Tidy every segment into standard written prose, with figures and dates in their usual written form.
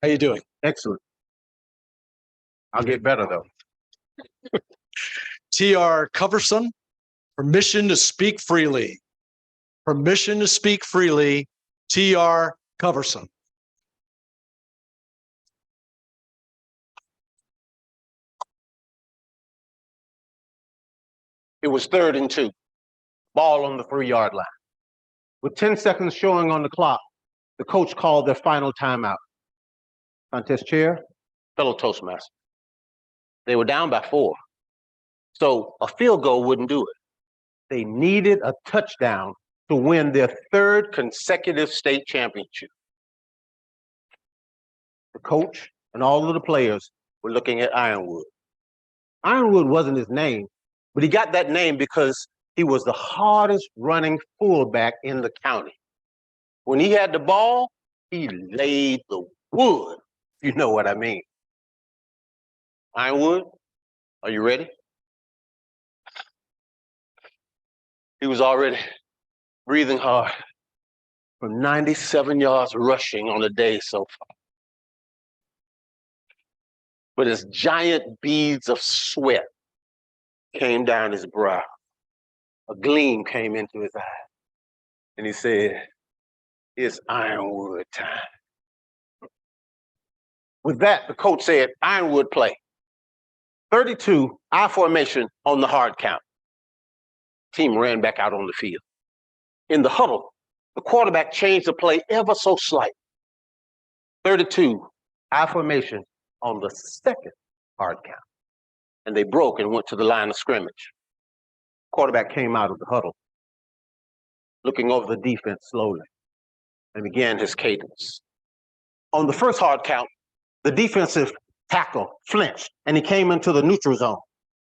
How you doing? Excellent. I'll get better though. TR Coverson, permission to speak freely. Permission to speak freely, TR Coverson. It was 3rd and 2. Ball on the 3-yard line. With 10 seconds showing on the clock, the coach called their final timeout. Contest chair, fellow Toastmaster. They were down by 4. So a field goal wouldn't do it. They needed a touchdown to win their 3rd consecutive state championship. The coach and all of the players were looking at Ironwood. Ironwood wasn't his name, but he got that name because he was the hardest running fullback in the county. When he had the ball, he laid the wood, if you know what I mean. Ironwood, are you ready? He was already breathing hard from 97 yards rushing on the day so far. But as giant beads of sweat came down his brow, a gleam came into his eye, and he said, "It's Ironwood time." With that, the coach said, "Ironwood play." 32, I formation on the hard count. Team ran back out on the field. In the huddle, the quarterback changed the play ever so slight. 32, I formation on the 2nd hard count. And they broke and went to the line of scrimmage. Quarterback came out of the huddle, looking over the defense slowly, and began his cadence. On the 1st hard count, the defensive tackle flinched, and he came into the neutral zone.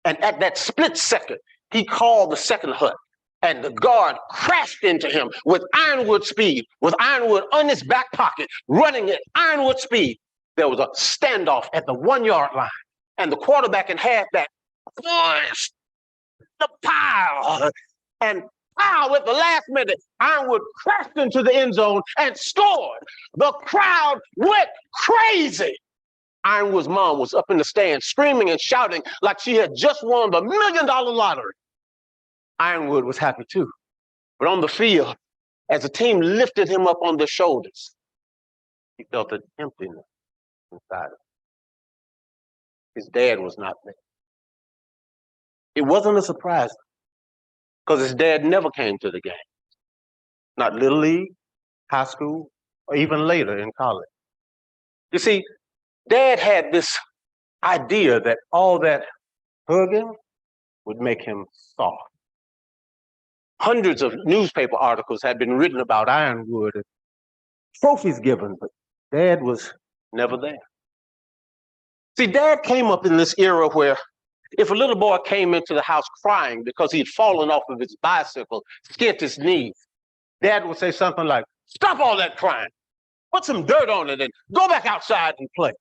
And at that split second, he called the 2nd hut, and the guard crashed into him with Ironwood speed, with Ironwood on his back pocket, running at Ironwood speed. There was a standoff at the 1-yard line, and the quarterback and halfback pushed the pile. And pow, at the last minute, Ironwood crashed into the end zone and scored. The crowd went crazy. Ironwood's mom was up in the stands screaming and shouting like she had just won the $1 million lottery. Ironwood was happy too. But on the field, as the team lifted him up on their shoulders, he felt an emptiness inside him. His dad was not there. It wasn't a surprise because his dad never came to the game. Not Little League, high school, or even later in college. You see, Dad had this idea that all that hugging would make him soft. Hundreds of newspaper articles had been written about Ironwood and trophies given, but Dad was never there. See, Dad came up in this era where if a little boy came into the house crying because he'd fallen off of his bicycle, skinned his knees, Dad would say something like, "Stop all that crying, put some dirt on it and go back outside and play.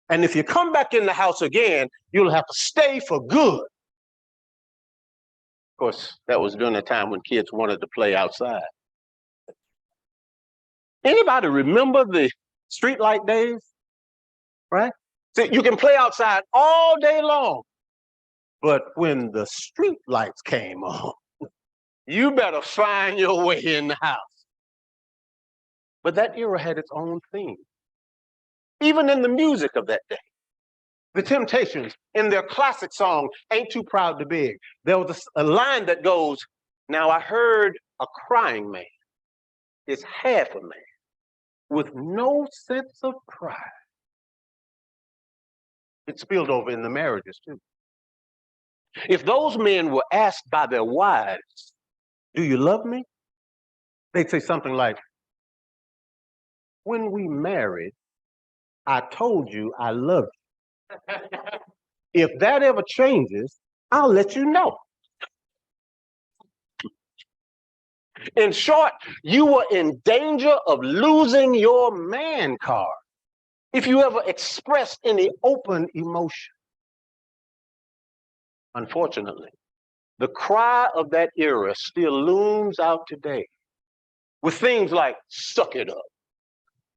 And if you come back in the house again, you'll have to stay for good." Of course, that was during a time when kids wanted to play outside. Anybody remember the streetlight days? Right? See, you can play outside all day long, but when the street lights came on, you better find your way in the house. But that era had its own theme. Even in the music of that day. The Temptations, in their classic song, "Ain't Too Proud to Beg," there was a line that goes, "Now I heard a crying man is half a man with no sense of pride." It spilled over in the marriages too. If those men were asked by their wives, "Do you love me?" they'd say something like, "When we married, I told you I loved you. If that ever changes, I'll let you know." In short, you were in danger of losing your man card if you ever expressed any open emotion. Unfortunately, the cry of that era still looms out today with things like "suck it up,"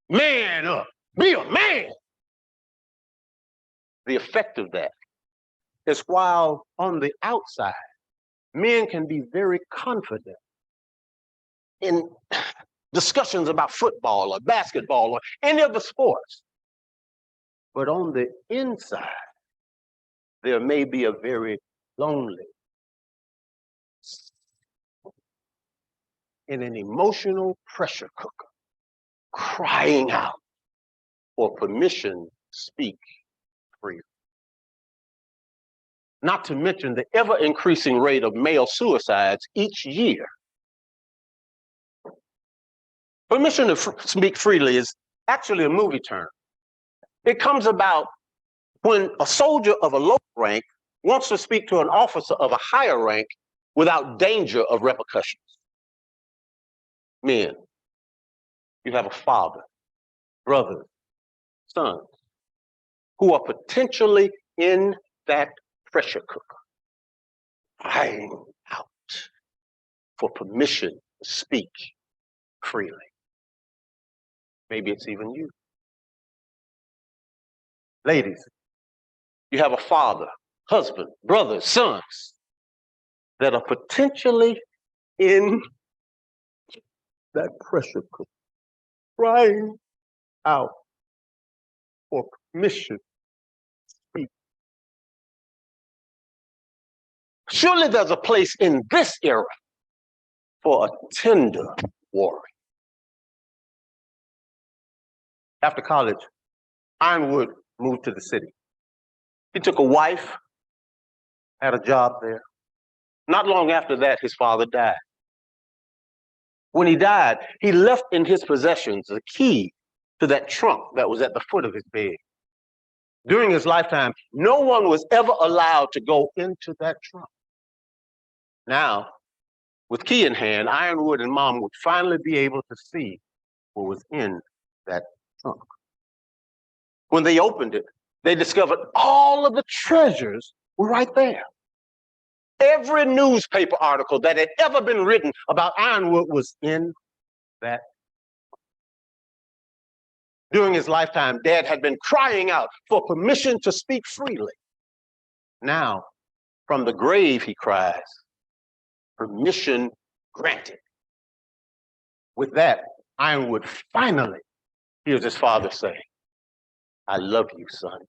"man up," Be a man. The effect of that is while on the outside, men can be very confident in discussions about football or basketball or any of the sports. But on the inside, there may be a very lonely, in an emotional pressure cooker, crying out for permission to speak freely. Not to mention the ever-increasing rate of male suicides each year. Permission to speak freely is actually a movie term. It comes about when a soldier of a low rank wants to speak to an officer of a higher rank without danger of repercussions. Men, you have a father, brothers, sons, who are potentially in that pressure cooker, crying out for permission to speak freely. Maybe it's even you. Ladies, you have a father, husband, brothers, sons that are potentially in that pressure cooker, crying out for permission to speak. Surely there's a place in this era for a tender warrior. After college, Ironwood moved to the city. He took a wife, had a job there. Not long after that, his father died. When he died, he left in his possessions the key to that trunk that was at the foot of his bed. During his lifetime, no one was ever allowed to go into that trunk. Now, with key in hand, Ironwood and Mom would finally be able to see what was in that trunk. When they opened it, they discovered all of the treasures were right there. Every newspaper article that had ever been written about Ironwood was in that. During his lifetime, Dad had been crying out for permission to speak freely. Now, from the grave, he cries, permission granted. With that, Ironwood finally hears his father say, I love you, son.